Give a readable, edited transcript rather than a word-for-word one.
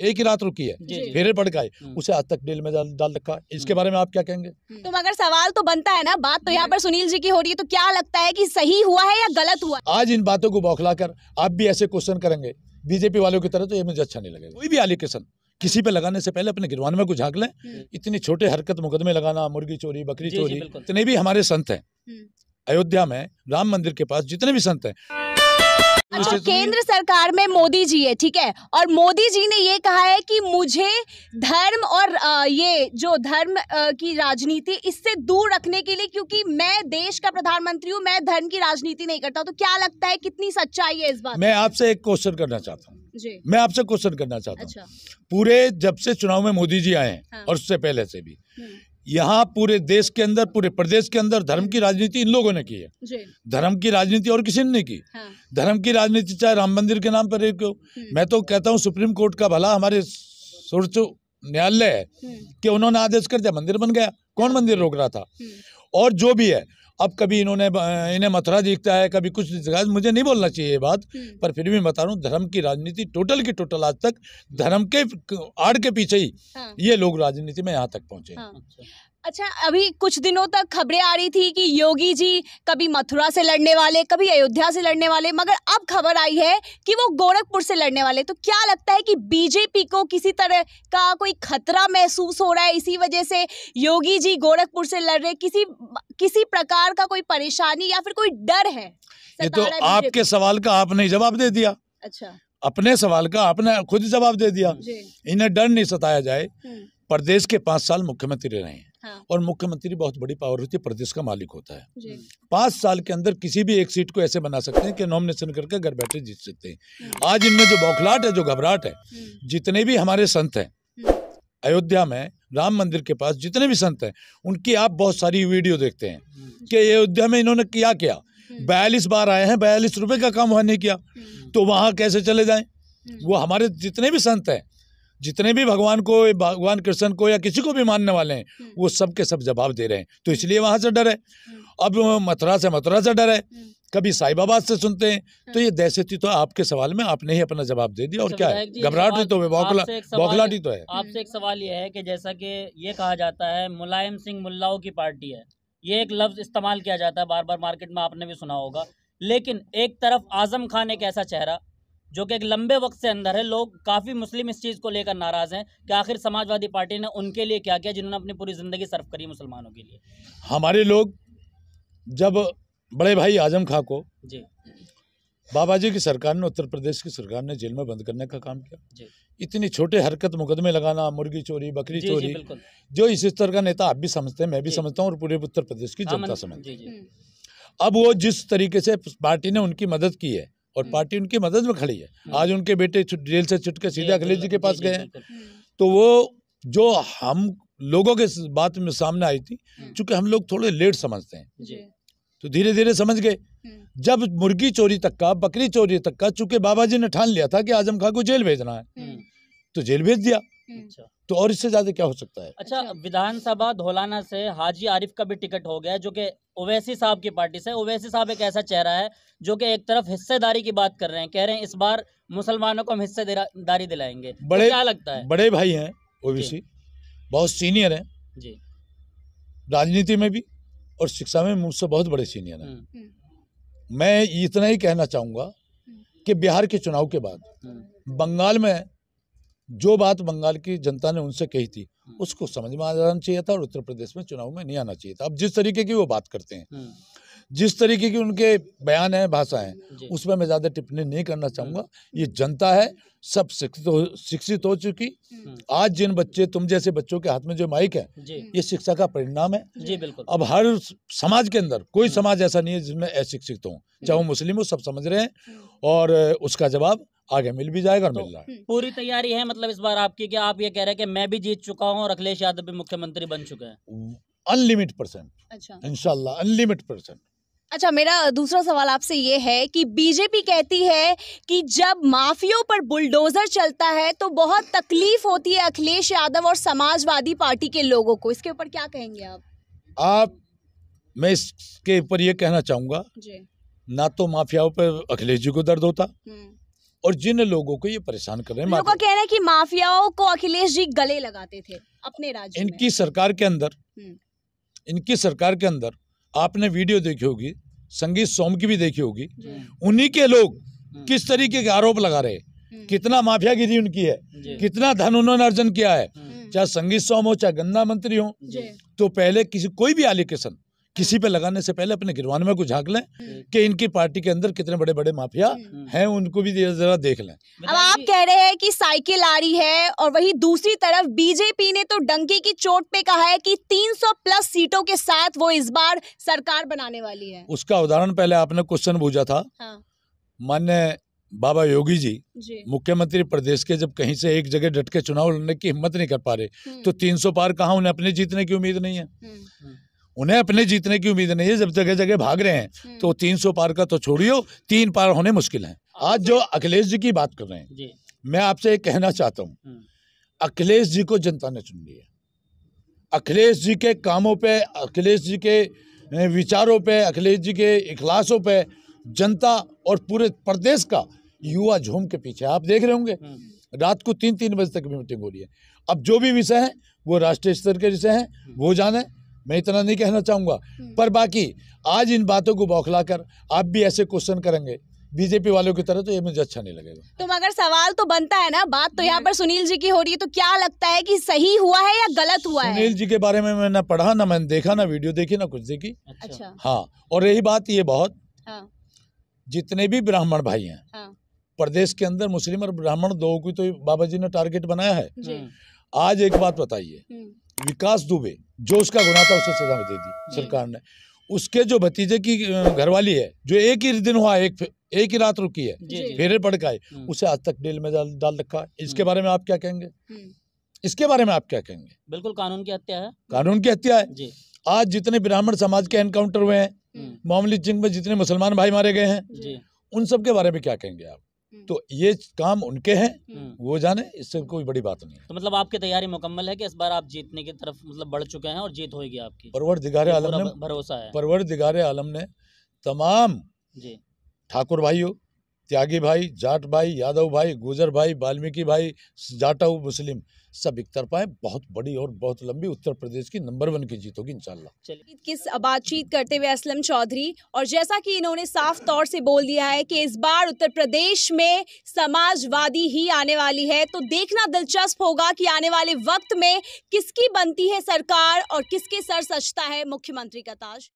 एक ही रात रुकी है, फेरे पड़ गए, उसे आज तक जेल में डाल रखा है। इसके बारे में आप क्या कहेंगे? तो मगर सवाल तो बनता है ना, बात तो यहाँ पर सुनील जी की हो रही है, तो क्या लगता है कि सही हुआ है या गलत हुआ? आज इन बातों को बौखलाकर आप भी ऐसे क्वेश्चन करेंगे बीजेपी वालों की तरह, तो ये मुझे अच्छा नहीं लगेगा। कोई भी एलिगेशन किसी पे लगाने से पहले अपने गिरवान में कुछ झांक लें। इतनी छोटे हरकत मुकदमे लगाना, मुर्गी चोरी, बकरी चोरी, इतने भी हमारे संत हैं अयोध्या में, राम मंदिर के पास जितने भी संत हैं। अच्छा, केंद्र सरकार में मोदी जी है, ठीक है, और मोदी जी ने ये कहा है कि मुझे धर्म और ये जो धर्म की राजनीति इससे दूर रखने के लिए, क्योंकि मैं देश का प्रधानमंत्री हूँ, मैं धर्म की राजनीति नहीं करता। तो क्या लगता है कितनी सच्चाई है इस बात? मैं आपसे एक क्वेश्चन करना चाहता हूँ मैं आपसे क्वेश्चन करना चाहता हूँ। अच्छा। पूरे जब से चुनाव में मोदी जी आए हैं, हाँ। और उससे पहले से भी यहाँ पूरे देश के अंदर, पूरे प्रदेश के अंदर धर्म की राजनीति इन लोगों ने की है। धर्म की राजनीति और किसी ने नहीं की। हाँ। धर्म की राजनीति चाहे राम मंदिर के नाम पर एक, मैं तो कहता हूँ सुप्रीम कोर्ट का भला हमारे सर्वोच्च न्यायालय है कि उन्होंने आदेश कर दिया, मंदिर बन गया। कौन मंदिर रोक रहा था? और जो भी है, अब कभी इन्हें मथुरा दिखता है, कभी कुछ दिखता है। मुझे नहीं बोलना चाहिए ये बात, पर फिर भी बता रहा हूँ, धर्म की राजनीति टोटल की टोटल आज तक धर्म के आड़ के पीछे ही ये लोग राजनीति में यहाँ तक पहुंचे। अच्छा, अभी कुछ दिनों तक खबरें आ रही थी कि योगी जी कभी मथुरा से लड़ने वाले, कभी अयोध्या से लड़ने वाले, मगर अब खबर आई है कि वो गोरखपुर से लड़ने वाले। तो क्या लगता है कि बीजेपी को किसी तरह का कोई खतरा महसूस हो रहा है, इसी वजह से योगी जी गोरखपुर से लड़ रहे? किसी प्रकार का कोई परेशानी या फिर कोई डर है? ये तो आपके सवाल का आपने जवाब दे दिया। अच्छा, अपने सवाल का आपने खुद जवाब दे दिया। इन्हें डर नहीं सताया जाए। प्रदेश के 5 साल मुख्यमंत्री रहे हैं। हाँ। और मुख्यमंत्री बहुत बड़ी पावर होती है, प्रदेश का मालिक होता है। 5 साल के अंदर किसी भी एक सीट को ऐसे बना सकते हैं कि नॉमिनेशन करके घर बैठे जीत सकते हैं। आज इनमें जो बौखलाहट है, जो घबराहट है, जितने भी हमारे संत हैं अयोध्या में राम मंदिर के पास, जितने भी संत हैं, उनकी आप बहुत सारी वीडियो देखते हैं कि अयोध्या में इन्होंने क्या किया। 42 बार आए हैं, 42 रुपए का काम वहां नहीं किया, तो वहां कैसे चले जाएं? वो हमारे जितने भी संत हैं, जितने भी भगवान कृष्ण को या किसी को भी मानने वाले हैं, वो सब के सब जवाब दे रहे हैं। तो इसलिए वहां से डर है। अब मथुरा से डर है, कभी साईबाबाद से सुनते हैं। तो ये दहशती तो आपके सवाल में आपने ही अपना जवाब दे दिया। और क्या है? घबराहट ही तो है, बौखलाहट ही तो है। आपसे एक सवाल ये है कि जैसा कि ये कहा जाता है मुलायम सिंह मुल्लाओं की पार्टी है, ये एक लफ्ज इस्तेमाल किया जाता है बार बार मार्केट में, आपने भी सुना होगा। लेकिन एक तरफ आजम खान एक ऐसा चेहरा जो कि एक लंबे वक्त से अंदर है, लोग काफ़ी मुस्लिम इस चीज़ को लेकर नाराज़ हैं कि आखिर समाजवादी पार्टी ने उनके लिए क्या किया जिन्होंने अपनी पूरी ज़िंदगी सर्व करी मुसलमानों के लिए। हमारे लोग जब बड़े भाई आजम खां को जी बाबा जी की सरकार ने, उत्तर प्रदेश की सरकार ने जेल में बंद करने का काम किया। इतनी छोटे हरकत मुकदमे लगाना, मुर्गी चोरी, बकरी चोरी, जो इस स्तर का नेता आप भी समझते हैं, मैं भी समझता हूँ, और पूरे उत्तर प्रदेश की जनता समझती है। अब वो जिस तरीके से पार्टी ने उनकी मदद की है और पार्टी उनकी मदद में खड़ी है, आज उनके बेटे जेल से छुट के सीधे अखिलेश जी के पास गए हैं, तो वो जो हम लोगों के बात में सामने आई थी, चूंकि हम लोग थोड़े लेट समझते हैं, तो धीरे धीरे समझ गए। जब मुर्गी चोरी तक का, बकरी चोरी तक का, चूंकि बाबा जी ने ठान लिया था कि आजम खां को जेल भेजना है, तो जेल भेज दिया। तो और इससे ज्यादा क्या हो सकता है? अच्छा, विधानसभा धौलाना से हाजी आरिफ का भी टिकट हो गया, जो कि ओवैसी साहब की पार्टी से। ओवैसी साहब एक ऐसा चेहरा है जो कि एक तरफ हिस्सेदारी की बात कर रहे हैं, कह रहे हैं इस बार मुसलमानों को हम हिस्सेदारी दिलाएंगे। तो क्या लगता है? बड़े भाई हैं ओवैसी, बहुत सीनियर हैं जी, राजनीति में भी और शिक्षा में मुझसे बहुत बड़े सीनियर हैं। मैं इतना ही कहना चाहूँगा कि बिहार के चुनाव के बाद बंगाल में जो बात बंगाल की जनता ने उनसे कही थी, उसको समझ में आ जाना चाहिए था और उत्तर प्रदेश में चुनाव में नहीं आना चाहिए था। अब जिस तरीके की वो बात करते हैं, जिस तरीके की उनके बयान है, भाषा है, उसमें मैं ज़्यादा टिप्पणी नहीं करना चाहूँगा। ये जनता है, सब शिक्षित हो चुकी। आज जिन बच्चे, तुम जैसे बच्चों के हाथ में जो माइक है, ये शिक्षा का परिणाम है। जी बिल्कुल। अब हर समाज के अंदर कोई समाज ऐसा नहीं है जिसमें अशिक्षित हो, चाहे वो मुस्लिम हो, सब समझ रहे हैं और उसका जवाब आगे मिल भी जाएगा और मिल रहा है। पूरी तैयारी है मतलब इस बार आपकी, कि आप ये कह रहे हैं कि मैं भी जीत चुका हूँ और अखिलेश यादव भी मुख्यमंत्री बन चुके हैं? अनलिमिटेड %। अच्छा, इंशाल्लाह अनलिमिटेड %। अच्छा, मेरा दूसरा सवाल आपसे ये है कि बीजेपी कहती है कि जब माफियों पर बुलडोजर चलता है तो बहुत तकलीफ होती है अखिलेश यादव और समाजवादी पार्टी के लोगों को। इसके ऊपर क्या कहेंगे आप? मैं इसके ऊपर ये कहना चाहूँगा, ना तो माफियाओं पर अखिलेश जी को दर्द होता, और जिन लोगों को ये परेशान कर रहे हैं। लोगों का कहना है कि माफियाओं को अखिलेश जी गले लगाते थे अपने राज्य में। इनकी सरकार के अंदर आपने वीडियो देखी होगी, संगीत सोम की भी देखी होगी, उन्हीं के लोग किस तरीके के आरोप लगा रहे, कितना माफियागिरी उनकी है, कितना धन उन्होंने अर्जन किया है। चाहे संगीत सोम हो, चाहे गन्ना मंत्री हो, तो पहले कोई भी एलिगेशन किसी पे लगाने से पहले अपने गिरवान में को झांक लें कि इनकी पार्टी के अंदर कितने बड़े बड़े माफिया हैं, उनको भी जरा देख लें। अब आप कह रहे हैं कि साइकिल आ रही है और वही दूसरी तरफ बीजेपी ने तो डंके की चोट पे कहा है कि 300 प्लस सीटों के साथ वो इस बार सरकार बनाने वाली है। उसका उदाहरण पहले आपने क्वेश्चन पूछा था। माननीय बाबा योगी जी मुख्यमंत्री प्रदेश के जब कहीं से एक जगह डट के चुनाव लड़ने की हिम्मत नहीं कर पा रहे, तो 300 पार कहाँ, उन्हें अपने जीतने की उम्मीद नहीं है। उन्हें अपने जीतने की उम्मीद नहीं है, जब जगह जगह भाग रहे हैं तो 300 पार का तो छोड़ियो, 3 पार होने मुश्किल है। आज जो अखिलेश जी की बात कर रहे हैं, मैं आपसे एक कहना चाहता हूँ, अखिलेश जी को जनता ने चुन लिया। अखिलेश जी के कामों पे, अखिलेश जी के विचारों पे, अखिलेश जी के इखलासों पे जनता और पूरे प्रदेश का युवा झूम के पीछे। आप देख रहे होंगे रात को 3-3 बजे तक मीटिंग हो रही है। अब जो भी विषय है वो राष्ट्रीय स्तर के विषय हैं, वो जाने, मैं इतना नहीं कहना चाहूंगा। पर बाकी आज इन बातों को बौखलाकर आप भी ऐसे क्वेश्चन करेंगे बीजेपी वालों की तरह, तो ये मुझे अच्छा नहीं लगेगा। तो मगर सवाल तो बनता है ना, बात तो यहाँ पर सुनील जी की हो रही है, तो क्या लगता है कि सही हुआ है या गलत हुआ है? सुनील जी के बारे में मैंने पढ़ा ना, मैंने देखा ना, वीडियो देखी ना, कुछ देखी। अच्छा। हाँ, और रही बात ये बहुत, जितने भी ब्राह्मण भाई हैं प्रदेश के अंदर, मुस्लिम और ब्राह्मण दो की तो बाबा जी ने टारगेट बनाया है। आज एक बात बताइए, विकास दुबे जो उसका गुनाह था उसे सजा दे दी सरकार ने। उसके जो भतीजे की घरवाली है, जो एक ही दिन हुआ, एक ही रात रुकी है, फेरे पड़ गए, उसे आज तक जेल में डाल रखा है। इसके बारे में आप क्या कहेंगे? इसके बारे में आप क्या कहेंगे? बिल्कुल कानून की हत्या है, कानून की हत्या है। आज जितने ब्राह्मण समाज के एनकाउंटर हुए हैं, मामूली चिंग में जितने मुसलमान भाई मारे गए हैं, उन सब के बारे में क्या कहेंगे आप? तो ये काम उनके हैं, वो जाने, इससे कोई बड़ी बात नहीं है। तो मतलब आपकी तैयारी मुकम्मल है कि इस बार आप जीतने की तरफ मतलब बढ़ चुके हैं और जीत होगी आपकी? परवरदिगारे आलम ने भरोसा है, परवरदिगारे आलम ने तमाम ठाकुर भाइयों, त्यागी भाई, जाट भाई, यादव भाई, गुजर भाई, वाल्मीकि भाई, जाटाऊ, मुस्लिम, सब एक तरफा है। बहुत बड़ी और बहुत लंबी उत्तर प्रदेश की नंबर 1 की जीत होगी इंशाल्लाह। किस बातचीत करते हुए असलम चौधरी, और जैसा कि इन्होंने साफ तौर से बोल दिया है कि इस बार उत्तर प्रदेश में समाजवादी ही आने वाली है, तो देखना दिलचस्प होगा कि आने वाले वक्त में किसकी बनती है सरकार और किसके सर सजता है मुख्यमंत्री का ताज।